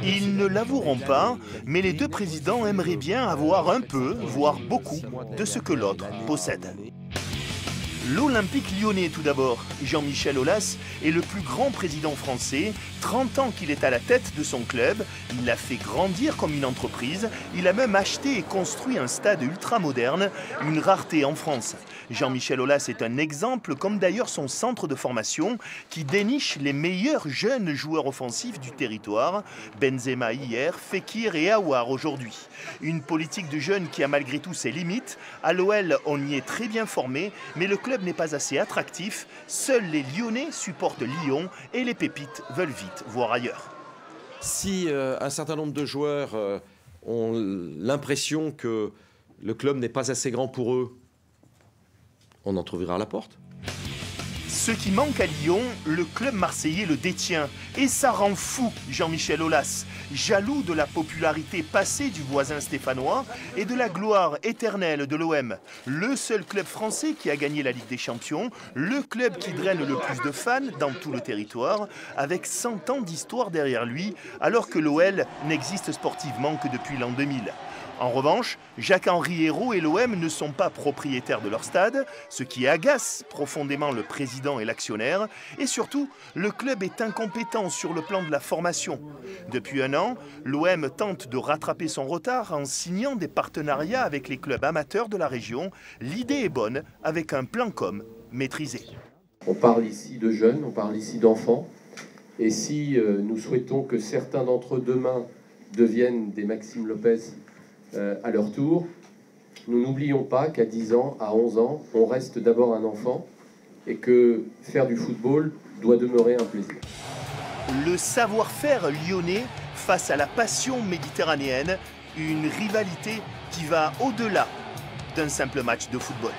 Ils ne l'avoueront pas, mais les deux présidents aimeraient bien avoir un peu, voire beaucoup, de ce que l'autre possède. L'Olympique lyonnais tout d'abord. Jean-Michel Aulas est le plus grand président français. 30 ans qu'il est à la tête de son club. Il l'a fait grandir comme une entreprise. Il a même acheté et construit un stade ultramoderne, une rareté en France. Jean-Michel Aulas est un exemple, comme d'ailleurs son centre de formation, qui déniche les meilleurs jeunes joueurs offensifs du territoire. Benzema hier, Fekir et Aouar aujourd'hui. Une politique de jeunes qui a malgré tout ses limites. À l'OL, on y est très bien formé, mais le club n'est pas assez attractif. Seuls les Lyonnais supportent Lyon et les pépites veulent vite voir ailleurs. Si un certain nombre de joueurs ont l'impression que le club n'est pas assez grand pour eux, on en trouvera à la porte. Ce qui manque à Lyon, le club marseillais le détient. Et ça rend fou Jean-Michel Aulas, jaloux de la popularité passée du voisin stéphanois et de la gloire éternelle de l'OM. Le seul club français qui a gagné la Ligue des Champions, le club qui draine le plus de fans dans tout le territoire, avec 100 ans d'histoire derrière lui, alors que l'OL n'existe sportivement que depuis l'an 2000. En revanche, Jacques-Henri Hérault et l'OM ne sont pas propriétaires de leur stade, ce qui agace profondément le président et l'actionnaire. Et surtout, le club est incompétent sur le plan de la formation. Depuis un an, l'OM tente de rattraper son retard en signant des partenariats avec les clubs amateurs de la région. L'idée est bonne, avec un plan com maîtrisé. On parle ici de jeunes, on parle ici d'enfants. Et si nous souhaitons que certains d'entre eux demain deviennent des Maxime Lopez à leur tour, nous n'oublions pas qu'à 10 ans, à 11 ans, on reste d'abord un enfant et que faire du football doit demeurer un plaisir. Le savoir-faire lyonnais face à la passion méditerranéenne, une rivalité qui va au-delà d'un simple match de football.